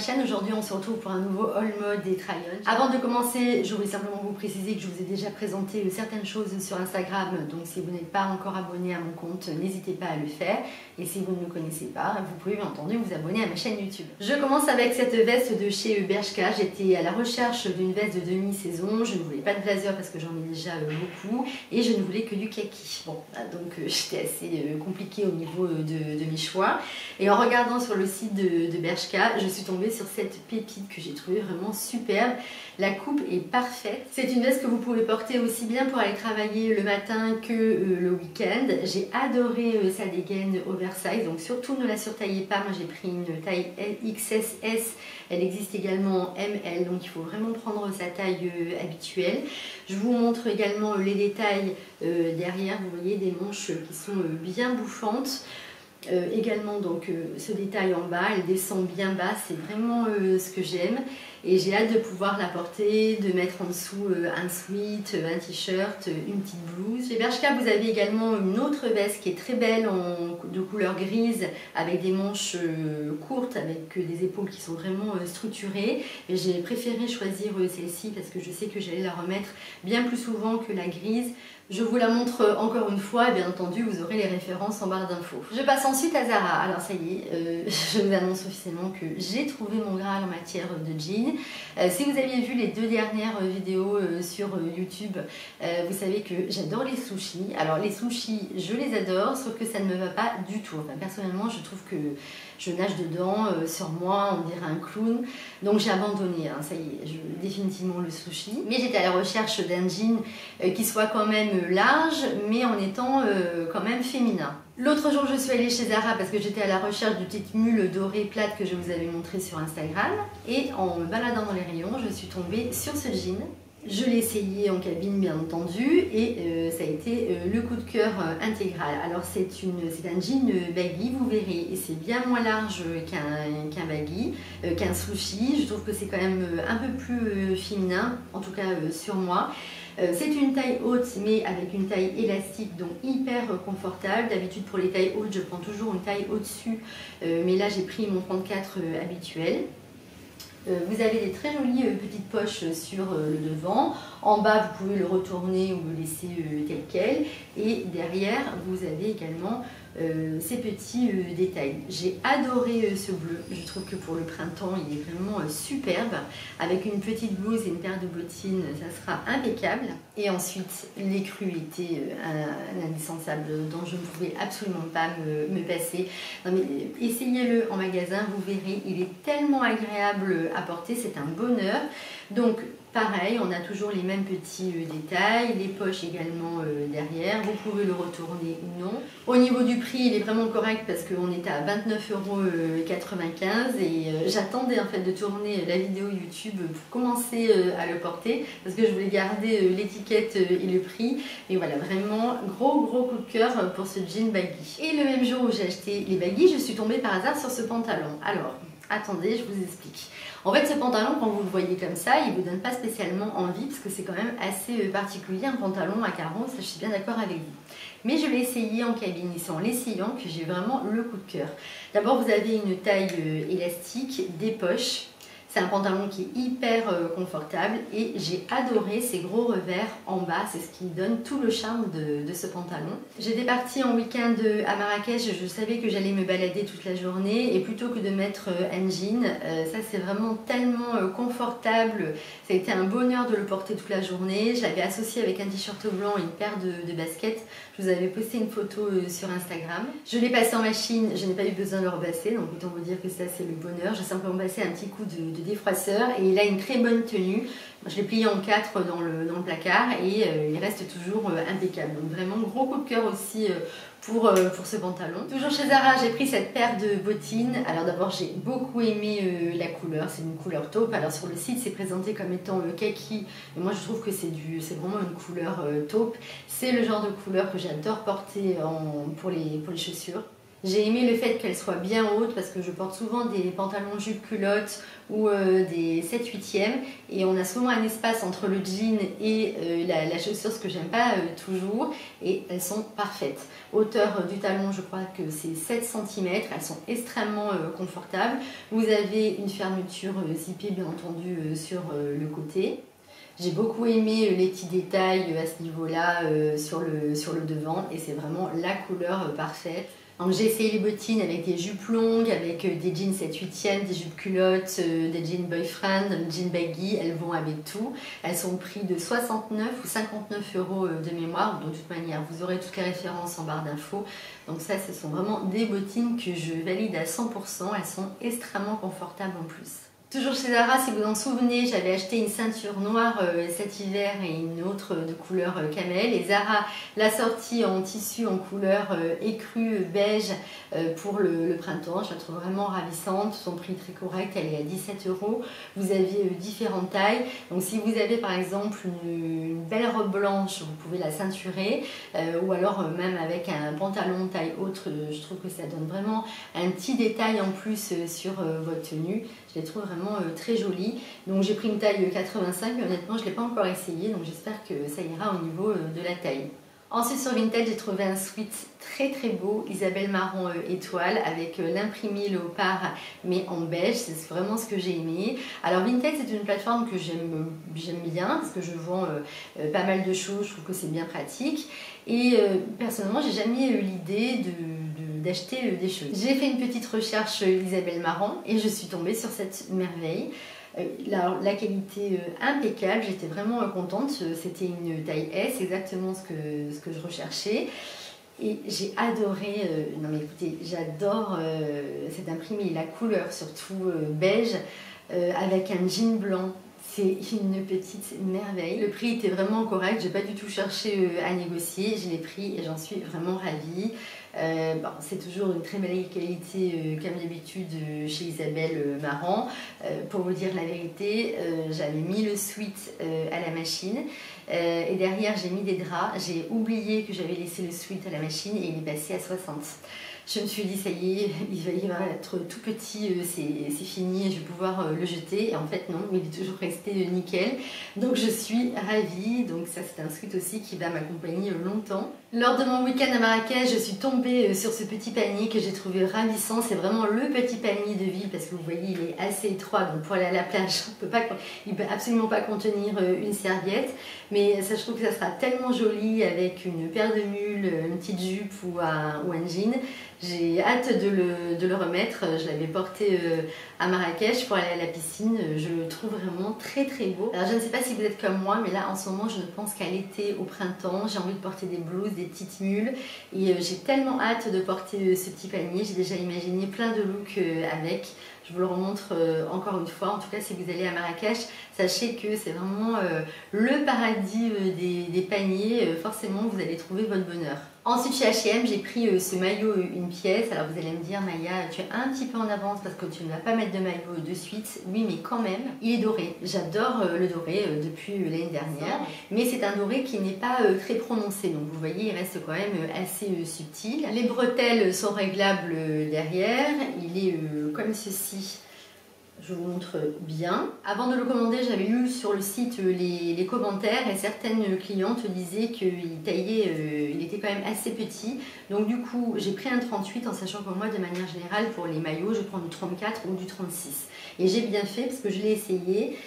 chaîne. Aujourd'hui on se retrouve pour un nouveau haul mode et try-on. Avant de commencer, je voulais simplement vous préciser que je vous ai déjà présenté certaines choses sur Instagram, donc si vous n'êtes pas encore abonné à mon compte, n'hésitez pas à le faire. Et si vous ne me connaissez pas, vous pouvez bien entendu vous abonner à ma chaîne YouTube. Je commence avec cette veste de chez Bershka. J'étais à la recherche d'une veste de demi-saison. Je ne voulais pas de blazer parce que j'en ai déjà beaucoup et je ne voulais que du kaki. Bon, donc j'étais assez compliquée au niveau de mes choix. Et en regardant sur le site de Bershka, je suis tombée sur cette pépite que j'ai trouvée vraiment superbe. La coupe est parfaite. C'est une veste que vous pouvez porter aussi bien pour aller travailler le matin que le week-end. J'ai adoré sa dégaine oversize, donc surtout ne la surtaillez pas. Moi j'ai pris une taille XS. Elle existe également en ML, donc il faut vraiment prendre sa taille habituelle. Je vous montre également les détails derrière. Vous voyez des manches qui sont bien bouffantes. Également donc ce détail en bas, elle descend bien bas, c'est vraiment ce que j'aime et j'ai hâte de pouvoir la porter, de mettre en dessous un sweat, un t-shirt, une petite blouse. Chez Bershka vous avez également une autre veste qui est très belle de couleur grise avec des manches courtes avec des épaules qui sont vraiment structurées et j'ai préféré choisir celle-ci parce que je sais que j'allais la remettre bien plus souvent que la grise. Je vous la montre encore une fois et bien entendu vous aurez les références en barre d'infos. Je passe ensuite à Zara. Alors ça y est, je vous annonce officiellement que j'ai trouvé mon Graal en matière de jean. Si vous aviez vu les deux dernières vidéos sur YouTube, vous savez que j'adore les sushis. Alors les sushis, je les adore, sauf que ça ne me va pas du tout. Enfin, personnellement, je trouve que je nage dedans, sur moi, on dirait un clown. Donc j'ai abandonné, hein, ça y est, définitivement le sushi. Mais j'étais à la recherche d'un jean qui soit quand même large, mais en étant quand même féminin. L'autre jour, je suis allée chez Zara parce que j'étais à la recherche d'une petite mule dorée plate que je vous avais montrée sur Instagram. Et en me baladant dans les rayons, je suis tombée sur ce jean. Je l'ai essayé en cabine bien entendu et ça a été le coup de cœur intégral. Alors c'est un jean baggy, vous verrez, et c'est bien moins large qu'un baggy, qu'un sushi. Je trouve que c'est quand même un peu plus féminin, en tout cas sur moi. C'est une taille haute mais avec une taille élastique, donc hyper confortable. D'habitude pour les tailles hautes je prends toujours une taille au-dessus, mais là j'ai pris mon 34 habituel. Vous avez des très jolies petites poches sur le devant. En bas, vous pouvez le retourner ou le laisser tel quel. Et derrière, vous avez également ces petits détails. J'ai adoré ce bleu. Je trouve que pour le printemps, il est vraiment superbe. Avec une petite blouse et une paire de bottines, ça sera impeccable. Et ensuite, l'écru était un indispensable dont je ne pouvais absolument pas me passer. Non mais essayez-le en magasin, vous verrez, il est tellement agréable à porter, c'est un bonheur. Donc pareil, on a toujours les mêmes petits détails, les poches également derrière, vous pouvez le retourner ou non. Au niveau du prix, il est vraiment correct parce qu'on était à 29,95 € et j'attendais en fait de tourner la vidéo YouTube pour commencer à le porter parce que je voulais garder l'étiquette et le prix. Et voilà, vraiment gros coup de cœur pour ce jean baggy. Et le même jour où j'ai acheté les baggy, je suis tombée par hasard sur ce pantalon. Alors, attendez, je vous explique. En fait, ce pantalon, quand vous le voyez comme ça, il ne vous donne pas spécialement envie parce que c'est quand même assez particulier, un pantalon à carreaux, ça je suis bien d'accord avec vous. Mais je l'ai essayé en cabine, et c'est en l'essayant que j'ai vraiment le coup de cœur. D'abord, vous avez une taille élastique, des poches. C'est un pantalon qui est hyper confortable et j'ai adoré ces gros revers en bas, c'est ce qui donne tout le charme de ce pantalon. J'étais partie en week-end à Marrakech, je savais que j'allais me balader toute la journée et plutôt que de mettre un jean, ça c'est vraiment tellement confortable, ça a été un bonheur de le porter toute la journée. Je l'avais associé avec un t-shirt blanc et une paire de baskets. Je vous avais posté une photo sur Instagram. Je l'ai passé en machine, je n'ai pas eu besoin de le repasser, donc autant vous dire que ça c'est le bonheur. J'ai simplement passé un petit coup de défroisseur et il a une très bonne tenue. Je l'ai plié en 4 dans le placard et il reste toujours impeccable. Donc vraiment gros coup de cœur aussi pour ce pantalon. Toujours chez Zara, j'ai pris cette paire de bottines. Alors d'abord j'ai beaucoup aimé la couleur, c'est une couleur taupe. Alors sur le site c'est présenté comme étant kaki, mais moi je trouve que c'est vraiment une couleur taupe. C'est le genre de couleur que j'adore porter pour les chaussures. J'ai aimé le fait qu'elle soit bien haute parce que je porte souvent des pantalons jupes culottes ou des 7/8e et on a souvent un espace entre le jean et la chaussure, ce que j'aime pas toujours, et elles sont parfaites. Hauteur du talon, je crois que c'est 7 cm, elles sont extrêmement confortables. Vous avez une fermeture zippée bien entendu sur le côté. J'ai beaucoup aimé les petits détails à ce niveau-là sur le devant et c'est vraiment la couleur parfaite. Donc j'ai essayé les bottines avec des jupes longues, avec des jeans 7/8e, des jupes culottes, des jeans boyfriend, des jeans baggy, elles vont avec tout. Elles sont au prix de 69 ou 59 € de mémoire, donc de toute manière vous aurez toutes les références en barre d'infos. Donc ça, ce sont vraiment des bottines que je valide à 100%, elles sont extrêmement confortables en plus. Toujours chez Zara, si vous vous en souvenez, j'avais acheté une ceinture noire cet hiver et une autre de couleur camel. Et Zara l'a sortie en tissu en couleur écrue beige pour le printemps. Je la trouve vraiment ravissante. Son prix est très correct, elle est à 17 €. Vous avez différentes tailles. Donc si vous avez par exemple une belle robe blanche, vous pouvez la ceinturer. Ou alors même avec un pantalon taille haute, je trouve que ça donne vraiment un petit détail en plus sur votre tenue. Je les trouve vraiment très jolies. Donc j'ai pris une taille 85, mais honnêtement je ne l'ai pas encore essayé, donc j'espère que ça ira au niveau de la taille. Ensuite sur Vinted, j'ai trouvé un sweat très très beau, Isabelle Marant étoile, avec l'imprimé léopard mais en beige, c'est vraiment ce que j'ai aimé. Alors Vinted, c'est une plateforme que j'aime bien, parce que je vends pas mal de choses, je trouve que c'est bien pratique. Et personnellement, j'ai jamais eu l'idée d'acheter des choses. J'ai fait une petite recherche Isabelle Marant et je suis tombée sur cette merveille. La qualité impeccable, j'étais vraiment contente, c'était une taille S, exactement ce que je recherchais. Et j'ai adoré, non mais écoutez, j'adore cet imprimé, la couleur surtout beige, avec un jean blanc. C'est une petite merveille. Le prix était vraiment correct, j'ai pas du tout cherché à négocier, je l'ai pris et j'en suis vraiment ravie. Bon, c'est toujours une très belle qualité comme d'habitude chez Isabelle Marant. Pour vous dire la vérité, j'avais mis le sweat à la machine et derrière j'ai mis des draps. J'ai oublié que j'avais laissé le sweat à la machine et il est passé à 60. Je me suis dit ça y est, il va être tout petit, c'est fini, je vais pouvoir le jeter. Et en fait non, mais il est toujours resté nickel. Donc je suis ravie. Donc ça c'est un sweat aussi qui va m'accompagner longtemps. Lors de mon week-end à Marrakech, je suis tombée sur ce petit panier que j'ai trouvé ravissant. C'est vraiment le petit panier de ville parce que vous voyez il est assez étroit. Donc pour aller à la plage, il ne peut absolument pas contenir une serviette. Mais ça, je trouve que ça sera tellement joli avec une paire de mules, une petite jupe ou un jean. J'ai hâte de le remettre. Je l'avais porté à Marrakech pour aller à la piscine. Je le trouve vraiment très très beau. Alors je ne sais pas si vous êtes comme moi, mais là en ce moment je ne pense qu'à l'été, au printemps. J'ai envie de porter des blouses, des petites mules. Et j'ai tellement hâte de porter ce petit panier. J'ai déjà imaginé plein de looks avec. Je vous le remontre encore une fois. En tout cas, si vous allez à Marrakech, sachez que c'est vraiment le paradis des paniers. Forcément, vous allez trouver votre bonheur. Ensuite, chez H&M, j'ai pris ce maillot une pièce. Alors vous allez me dire, Maya, tu es un petit peu en avance parce que tu ne vas pas mettre de maillot de suite. Oui, mais quand même, il est doré. J'adore le doré depuis l'année dernière. Mais c'est un doré qui n'est pas très prononcé. Donc vous voyez, il reste quand même assez subtil. Les bretelles sont réglables derrière. Il est comme ceci. Je vous montre bien. Avant de le commander, j'avais lu sur le site les commentaires et certaines clientes disaient qu'il taillait, il était quand même assez petit. Donc du coup, j'ai pris un 38 en sachant que moi, de manière générale, pour les maillots, je prends du 34 ou du 36. Et j'ai bien fait parce que je l'ai essayé.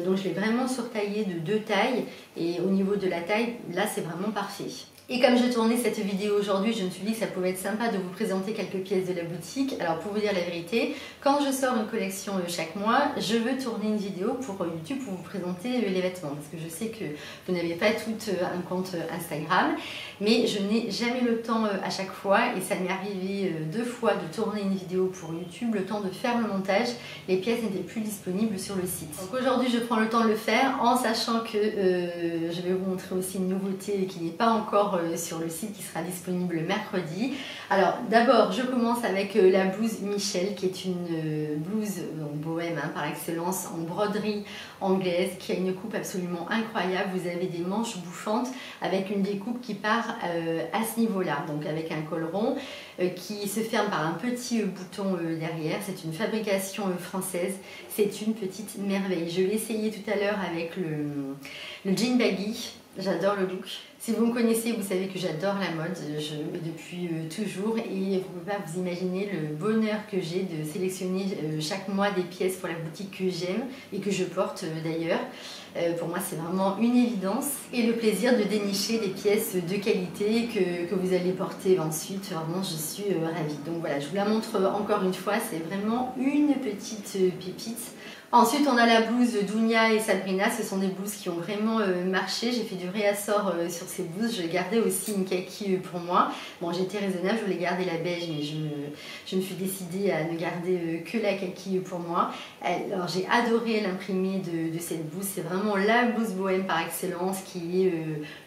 Donc je l'ai vraiment surtaillé de 2 tailles. Et au niveau de la taille, là, c'est vraiment parfait. Et comme j'ai tourné cette vidéo aujourd'hui, je me suis dit que ça pouvait être sympa de vous présenter quelques pièces de la boutique. Alors pour vous dire la vérité, quand je sors une collection chaque mois, je veux tourner une vidéo pour YouTube pour vous présenter les vêtements. Parce que je sais que vous n'avez pas toutes un compte Instagram, mais je n'ai jamais le temps à chaque fois. Et ça m'est arrivé 2 fois de tourner une vidéo pour YouTube, le temps de faire le montage. Les pièces n'étaient plus disponibles sur le site. Donc aujourd'hui, je prends le temps de le faire en sachant que je vais vous montrer aussi une nouveauté qui n'est pas encore sur le site qui sera disponible mercredi. Alors d'abord je commence avec la blouse Michel qui est une blouse bohème par excellence en broderie anglaise qui a une coupe absolument incroyable. Vous avez des manches bouffantes avec une découpe qui part à ce niveau-là, donc avec un col rond qui se ferme par un petit bouton derrière. C'est une fabrication française, c'est une petite merveille. Je l'ai essayé tout à l'heure avec le jean baggy, j'adore le look. Si vous me connaissez, vous savez que j'adore la mode depuis toujours, et vous ne pouvez pas vous imaginer le bonheur que j'ai de sélectionner chaque mois des pièces pour la boutique que j'aime et que je porte d'ailleurs. Pour moi c'est vraiment une évidence, et le plaisir de dénicher des pièces de qualité que vous allez porter ensuite. Vraiment je suis ravie. Donc voilà, je vous la montre encore une fois, c'est vraiment une petite pépite. Ensuite on a la blouse Dounia et Sabrina, ce sont des blouses qui ont vraiment marché. J'ai fait du réassort sur ces blouses, je gardais aussi une kaki pour moi. Bon, j'étais raisonnable, je voulais garder la beige, mais je me suis décidée à ne garder que la kaki pour moi. Alors j'ai adoré l'imprimé de cette blouse, c'est vraiment la blouse bohème par excellence, qui est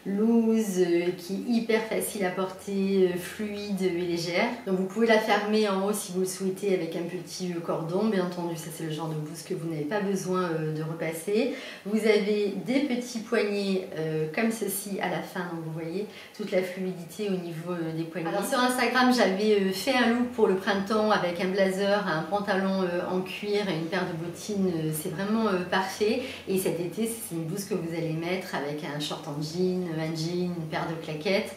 loose, qui est hyper facile à porter, fluide et légère. Donc vous pouvez la fermer en haut si vous le souhaitez avec un petit cordon, bien entendu ça c'est le genre de blouse que vous n'avez pas besoin de repasser. Vous avez des petits poignets comme ceci à la fin, donc vous voyez toute la fluidité au niveau des poignets. Alors sur Instagram j'avais fait un look pour le printemps avec un blazer, un pantalon en cuir et une paire de bottines, c'est vraiment parfait. Et cet été c'est une blouse que vous allez mettre avec un short en jean, une paire de claquettes.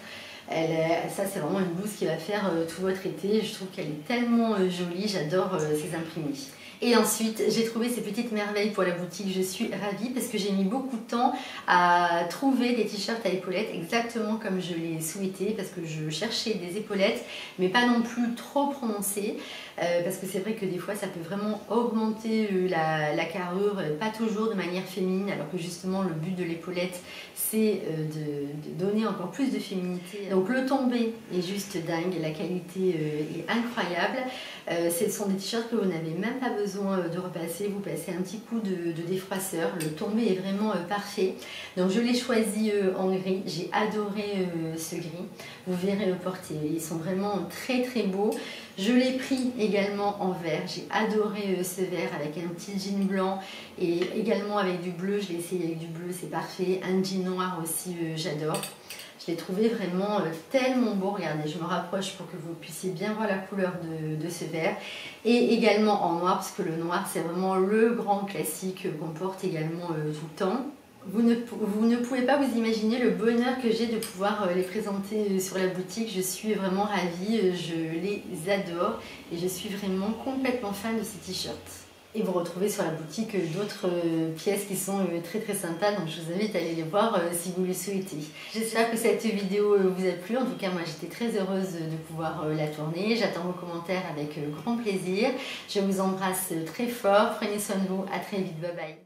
Ça c'est vraiment une blouse qui va faire tout votre été. Je trouve qu'elle est tellement jolie, j'adore ces imprimés. Et ensuite, j'ai trouvé ces petites merveilles pour la boutique. Je suis ravie parce que j'ai mis beaucoup de temps à trouver des t-shirts à épaulettes exactement comme je les souhaitais, parce que je cherchais des épaulettes, mais pas non plus trop prononcées, parce que c'est vrai que des fois, ça peut vraiment augmenter la carrure, pas toujours de manière féminine, alors que justement, le but de l'épaulette, c'est de donner encore plus de féminité. Donc le tombé est juste dingue, la qualité est incroyable. Ce sont des t-shirts que vous n'avez même pas besoin de repasser, vous passez un petit coup de défroisseur, le tombé est vraiment parfait. Donc je l'ai choisi en gris, j'ai adoré ce gris, vous verrez le porter, ils sont vraiment très très beaux. Je l'ai pris également en vert, j'ai adoré ce vert avec un petit jean blanc et également avec du bleu, je l'ai essayé avec du bleu, c'est parfait. Un jean noir aussi, j'adore. Je l'ai trouvé vraiment tellement beau. Regardez, je me rapproche pour que vous puissiez bien voir la couleur de ce vert. Et également en noir, parce que le noir, c'est vraiment le grand classique qu'on porte également tout le temps. Vous ne pouvez pas vous imaginer le bonheur que j'ai de pouvoir les présenter sur la boutique. Je suis vraiment ravie, je les adore et je suis vraiment complètement fan de ces t-shirts. Et vous retrouvez sur la boutique d'autres pièces qui sont très très sympas, donc je vous invite à aller les voir si vous le souhaitez. J'espère que cette vidéo vous a plu, en tout cas moi j'étais très heureuse de pouvoir la tourner. J'attends vos commentaires avec grand plaisir. Je vous embrasse très fort, prenez soin de vous, à très vite, bye bye.